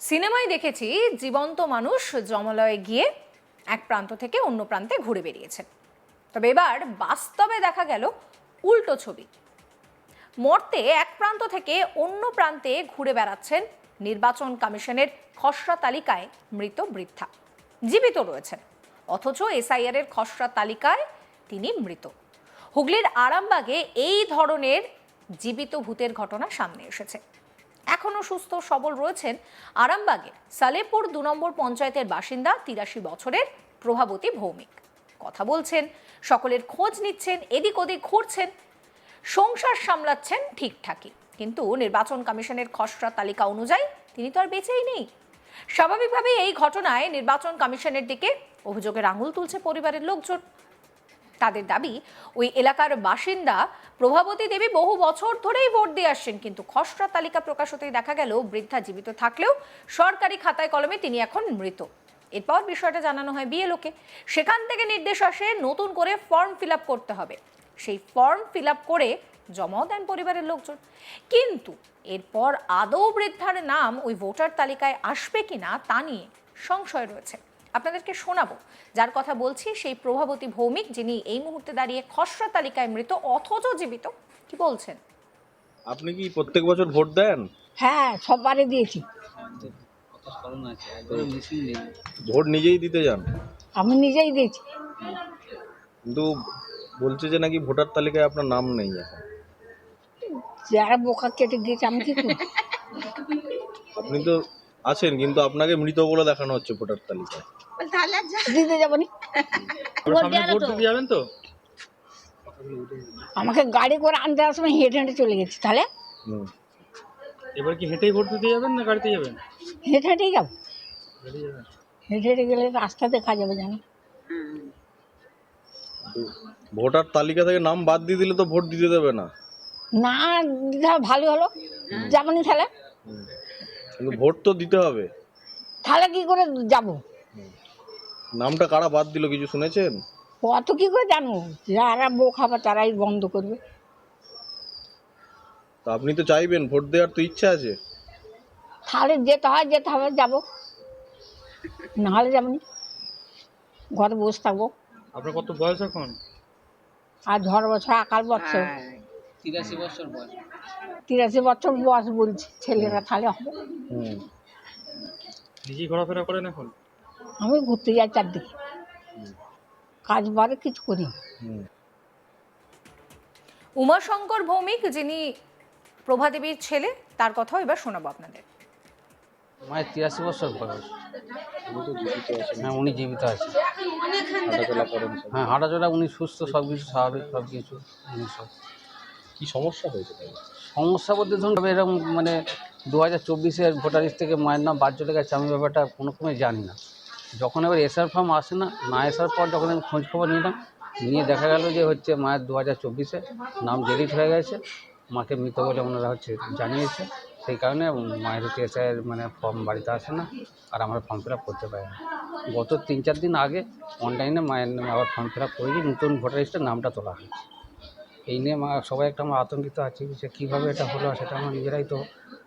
সিনেমায় দেখেছি জীবন্ত মানুষ জমালয়ে গিয়ে এক প্রান্ত থেকে অন্য প্রান্তে ঘুরে বেরিয়েছে। তবে এবার বাস্তবে দেখা গেল উল্টো ছবি। মর্তে এক প্রান্ত থেকে অন্য প্রান্তে ঘুরে বেড়াচ্ছেন নির্বাচন কমিশনের খসড়া তালিকায় মৃত বৃদ্ধা। জীবিত রয়েছেন, অথচ এসআইআর এর খসড়া তালিকায় তিনি মৃত। হুগলির আরামবাগে এই ধরনের জীবিত ভূতের ঘটনা সামনে এসেছে। এখনো সুস্থ সবল রয়েছেন আরামবাগের সালেপুর ২ নম্বর পঞ্চায়েতের বাসিন্দা ৮৩ বছরের প্রভাবতী ভৌমিক। কথা বলছেন, সকলের খোঁজ নিচ্ছেন, এদিক ওদিক ঘুরছেন, সংসার সামলাচ্ছেন ঠিকঠাকই, কিন্তু নির্বাচন কমিশনের খসড়া তালিকা অনুযায়ী তিনি তো আর বেঁচেই নেই। স্বাভাবিকভাবেই এই ঘটনায় নির্বাচন কমিশনের দিকে অভিযোগের আঙুল তুলছে পরিবারের লোকজন। তাদের দাবি, ওই এলাকার বাসিন্দা প্রভাবতী দেবী বহু বছর ধরেই ভোট দিয়ে আসছেন, কিন্তু খসড়া তালিকা প্রকাশ হতেই দেখা গেল বৃদ্ধা জীবিত থাকলেও সরকারি খাতায় কলমে তিনি এখন মৃত। এরপর বিষয়টা জানানো হয় বিএলওকে। সেখান থেকে নির্দেশ আসে নতুন করে ফর্ম ফিল আপ করতে হবে। সেই ফর্ম ফিল আপ করে জমাও দেন পরিবারের লোকজন। কিন্তু এরপর আদৌ বৃদ্ধার নাম ওই ভোটার তালিকায় আসবে কিনা তা নিয়ে সংশয় রয়েছে। আপনাদেরকে শোনাবো যার কথা বলছি, সেই প্রভাবতী ভৌমিক, যিনি এই মুহূর্তে দাঁড়িয়ে খসড়া তালিকায় মৃত অথচ জীবিত। কি বলছেন? আপনি কি প্রত্যেক বছর ভোট দেন? হ্যাঁ, সববারে দিয়েছি। ভোট নিজেই দিতে যান, আমি নিজেই দিয়েছি। কিন্তু বলছে যে নাকি ভোটার তালিকায় আপনার নাম নেই এখন। যারা বোকা কেটে দিয়েছে আমি কি করব? আপনি তো আছেন, কিন্তু আপনাকে মৃত বলে দেখানো হচ্ছে ভোটার তালিকায়। দিতে যাবো নি। ভোট দিতে যাবেন তো? আমাকে গাড়ি করে আনতে আসবে, হেঁটে হেঁটে চলে গেছি। তাহলে হুম। এবার কি হেঁটেই ভোট দিতে যাবেন না গাড়িতে যাবেন? হেঁটে হেঁটেই যাবো। হেঁটে যাবেন। হেঁটে হেঁটে গেলে রাস্তা দেখা যাবে, জানো। ভোটার তালিকা থেকে নাম বাদ দিয়ে দিলে তো ভোট দিতে দেবে না। না দিতে হবে, ভালো হলো। যাবো নি তাহলে? কিন্তু ভোট তো দিতে হবে। তাহলে কি করে যাবো? নামটা কারা বাদ দিল কিছু শুনেছেন? অত কি করে জানবো? যারা বোকা হবে তারাই বন্ধ করবে। তো আপনি তো চাইবেন, ভোট দেওয়ার তো ইচ্ছা আছে। তাহলে যেতে হবে, যাবো। নাহলে যাবো নি, ঘরে বসে থাকবো। আপনার কত বয়স এখন? আর ঝড় বছর আকাল বছর 83 বছর বয়স। 83 বছর বয়স বলছি। ছেলেরা তাহলে হবে। হুম। নিজেই ঘোরাফেরা করেন এখন? আমি ঘুরতে যাই চারদিকে, কাজ বারে কিছু করি না। হুম। উমাশঙ্কর ভৌমিক, যিনি প্রভাদেবীর ছেলে, তার কথাও এবার শোনাবো আপনাদের। মায়ের 83 বছর বয়স। হ্যাঁ, উনি জীবিত আছেন। হাঁটাচলা করেন সব? হ্যাঁ, হাঁটাচলা, উনি সুস্থ, সব কিছু স্বাভাবিক, সব কিছু উনি সব। কি সমস্যা হয়েছে তাই? সমস্যা বলতে ধরুন এরকম মানে 2024-এর ভোটার লিস্ট থেকে মায়ের নাম বাদ চলে গেছে, আমি ব্যাপারটা কোনো রকমই জানি না। যখন এবার এসআর ফর্ম আসে না আসার পর যখন আমি খোঁজ খবর নিলাম, নিয়ে দেখা গেল যে হচ্ছে মায়ের 2024-এ নাম ডিলিট হয়ে গেছে, মাকে মৃত বলে ওনারা হচ্ছে জানিয়েছে। সেই কারণে মায়ের হচ্ছে এসআইয়ের মানে ফর্ম বাড়িতে আসে না, আর আমরা ফর্ম ফিল আপ করতে পারি না। গত 3-4 দিন আগে অনলাইনে মায়ের নামে আবার ফর্ম ফিল আপ করে দিয়ে নতুন ভোটার লিস্টের নামটা তোলা হয়। এই নিয়ে সবাই একটা আমরা আতঙ্কিত আছি যে কীভাবে এটা হলো, সেটা আমরা নিজেরাই তো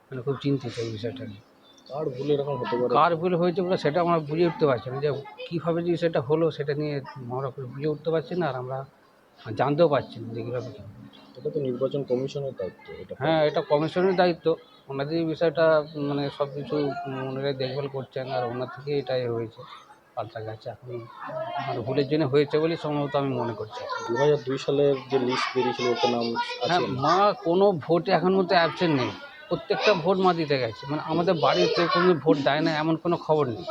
মানে খুব চিন্তিত এই বিষয়টা নিয়ে। কার ভুল এরকম হতে পারে? কার ভুল হয়েছে বলে সেটা আমরা বুঝে উঠতে পারছি না, যে কীভাবে যে সেটা হলো সেটা নিয়ে আমরা বুঝে উঠতে পারছি না, আর আমরা জানতেও পারছি না যে কীভাবে কী। এটা তো নির্বাচন কমিশনের দায়িত্ব। এটা হ্যাঁ, এটা কমিশনের দায়িত্ব। ওনাদের এই বিষয়টা মানে সব কিছু ওনারাই দেখভাল করছেন, আর ওনার থেকে এটাই হয়েছে, পাল্টা গেছে। এখন মানে ভুলের জন্য হয়েছে বলেই সম্ভবত আমি মনে করছি। 2002 সালের যে লিস্ট বেরিয়েছিল ওটার নাম হ্যাঁ, আছে? মা কোনো ভোটে এখন মধ্যে অ্যাবসেন্ট নেই, প্রত্যেকটা ভোট মা দিতে গেছে। মানে আমাদের বাড়িতে কোনো ভোট দেয় না এমন কোনো খবর নেই।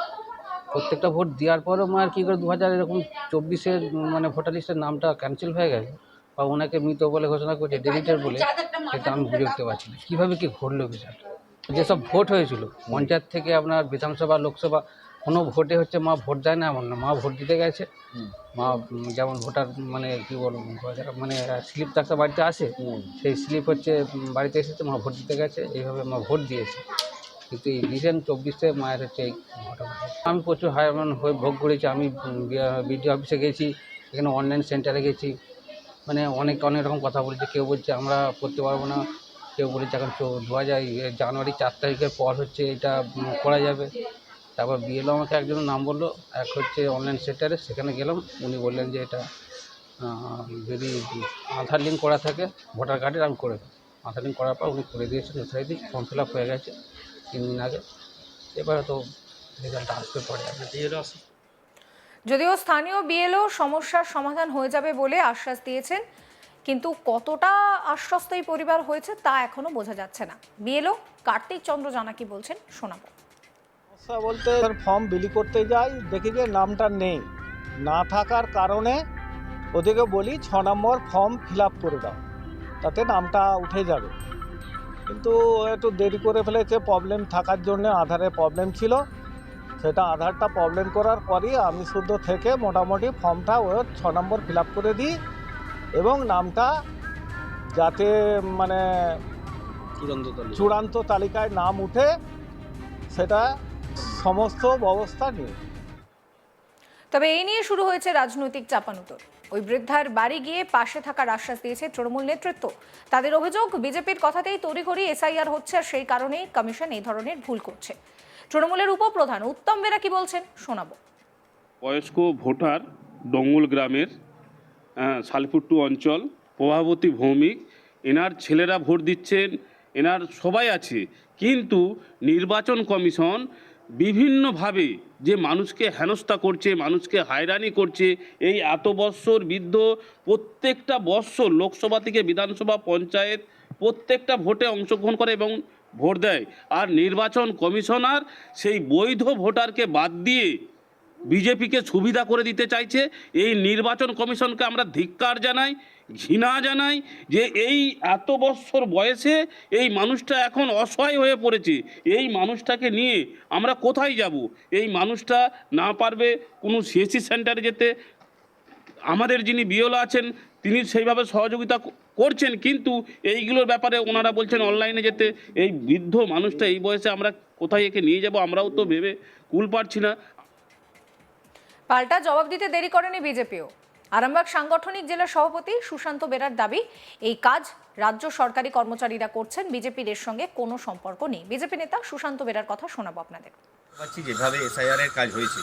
প্রত্যেকটা ভোট দেওয়ার পরেও মায়ের কী করে 2024-এর মানে ভোটার লিস্টের নামটা ক্যান্সেল হয়ে গেছে, বা ওনাকে মৃত বলে ঘোষণা করছে, ডেলিটেড বলে, সেটা আমি বুঝে উঠতে পারছি না কীভাবে কী ঘটলো বিষয়টা। যেসব ভোট হয়েছিল পঞ্চায়েত থেকে আপনার বিধানসভা, লোকসভা, কোনো ভোটে হচ্ছে মা ভোট দেয় না এমন না, মা ভোট দিতে গেছে। মা যেমন ভোটার মানে কী বলবো মানে স্লিপ একটা বাড়িতে আসে, সেই স্লিপ হচ্ছে বাড়িতে এসেছে, মা ভোট দিতে গেছে, এইভাবে মা ভোট দিয়েছে। কিন্তু এই রিসেন্ট 24-এ মায়ের হচ্ছে এই ঘটনা। আমি প্রচুর হয়রান হয়ে ভোগ করেছি। আমি বিডিও অফিসে গেছি, এখানে অনলাইন সেন্টারে গেছি, মানে অনেক রকম কথা বলেছে। কেউ বলছে আমরা করতে পারবো না, কেউ বলেছে এখন 2000 জানুয়ারি 4 তারিখের পর হচ্ছে এটা করা যাবে। তারপর বিএলও আমাকে একজনের নাম বললো, এক হচ্ছে অনলাইন সেন্টারে, সেখানে গেলাম। উনি বললেন যে এটা যদি আধার লিঙ্ক করা থাকে ভোটার কার্ডের, আমি করে দেবো। আধার লিঙ্ক করার পর উনি করে দিয়েছেন যথারীতি, ফর্ম ফিল আপ হয়ে গেছে 3 দিন আগে। এবারে তো রেজাল্টটা আসতে পরে আর কি। যদিও স্থানীয় বিএলও সমস্যার সমাধান হয়ে যাবে বলে আশ্বাস দিয়েছেন, কিন্তু কতটা আশ্বস্ত এই পরিবার হয়েছে তা এখনো বোঝা যাচ্ছে না। বিএলও কার্তিক চন্দ্র জানা কি বলছেন শোনাবো। সমস্যা বলতে ফর্ম বিলি করতে যাই, দেখি যে নামটা নেই, না থাকার কারণে ওদেরকে বলি 6 নম্বর ফর্ম ফিল আপ করে দাও, তাতে নামটা উঠে যাবে। কিন্তু একটু দেরি করে ফেলেছে, প্রবলেম থাকার জন্য, আধারে প্রবলেম ছিল। সেটা আধারটা প্রবলেম করার পরই আমি শুদ্ধ থেকে মোটামুটি ফর্মটা ও 6 নম্বর ফিল আপ করে দিই, এবং নামটা যাতে মানে চূড়ান্ত তালিকায় নাম উঠে সেটা সমস্ত ব্যবস্থা নিয়ে। তবে এই নিয়ে শুরু হয়েছে রাজনৈতিক চাপানুতর। ওই বৃদ্ধার বাড়ি গিয়ে পাশে থাকার আশ্বাস দিয়েছে তৃণমূল নেতৃত্ব। তাদের অভিযোগ, বিজেপির কথাতেই তড়িঘড়ি এসআইআর হচ্ছে, আর সেই কারণেই কমিশন এই ধরনের ভুল করছে। তৃণমূলের উপপ্রধান উত্তম বেরা কি বলছেন শোনাবো। বয়স্ক ভোটার ডঙ্গল গ্রামের শালপুর 2 অঞ্চল, প্রভাবতী ভৌমিক, এনার ছেলেরা ভোট দিচ্ছেন, এনার সবাই আছে, কিন্তু নির্বাচন কমিশন বিভিন্নভাবে যে মানুষকে হেনস্থা করছে, মানুষকে হয়রানি করছে। এই এত বৎসর বৃদ্ধ প্রত্যেকটা বৎসর লোকসভা থেকে বিধানসভা, পঞ্চায়েত প্রত্যেকটা ভোটে অংশগ্রহণ করে এবং ভোট দেয়। আর নির্বাচন কমিশনার সেই বৈধ ভোটারকে বাদ দিয়ে বিজেপিকে সুবিধা করে দিতে চাইছে। এই নির্বাচন কমিশনকে আমরা ধিক্কার জানাই, ঘৃণা জানাই, যে এই এত বৎসর বয়সে এই মানুষটা এখন অসহায় হয়ে পড়েছে। এই মানুষটাকে নিয়ে আমরা কোথায় যাব? এই মানুষটা না পারবে কোনো সিএসসি সেন্টারে যেতে। আমাদের যিনি বিএলও আছেন তিনি সেইভাবে সহযোগিতা করছেন, কিন্তু এইগুলোর ব্যাপারে ওনারা বলছেন অনলাইনে যেতে। এই বৃদ্ধ মানুষটা এই বয়সে আমরা কোথায় একে নিয়ে যাব? আমরাও তো ভেবে কুল পাচ্ছি না। পাল্টা জবাব দিতে দেরি করেনি বিজেপিও। আরামবাগ সাংগঠনিক জেলার সভাপতি সুশান্ত বেরার দাবি, এই কাজ রাজ্য সরকারি কর্মচারীরা করছেন, বিজেপির এর সঙ্গে কোনো সম্পর্ক নেই। বিজেপি নেতা সুশান্ত বেরার কথা শোনাবো আপনাদের। যেভাবে এসআইআর এর কাজ হয়েছে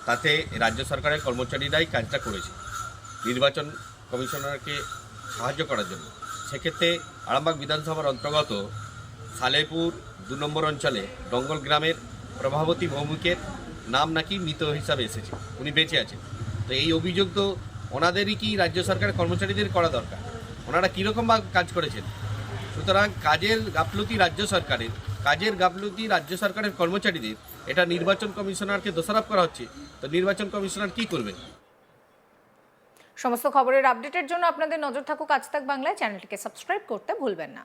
তাতে রাজ্য সরকারের কর্মচারীরাই কাজটা করেছে নির্বাচন কমিশনারকে সাহায্য করার জন্য। সেক্ষেত্রে আরামবাগ বিধানসভার অন্তর্গত সালেপুর 2 নম্বর অঞ্চলে ডঙ্গল গ্রামের প্রভাবতী ভৌমিকের নাম নাকি মৃত হিসাবে এসেছে, উনি বেঁচে আছেন। তো এই অভিযোগ তো ওনাদেরই কি রাজ্য সরকারের কর্মচারীদের করা দরকার? ওনারা কীরকম কাজ করেছেন? সুতরাং কাজের গাফলতি রাজ্য সরকারের কর্মচারীদের, এটা নির্বাচন কমিশনারকে দোষারোপ করা হচ্ছে। তো নির্বাচন কমিশনার কি করবেন? সমস্ত খবরের আপডেটের জন্য আপনাদের নজর থাকুক আজ তাক বাংলায়। চ্যানেলটিকে সাবস্ক্রাইব করতে ভুলবেন না।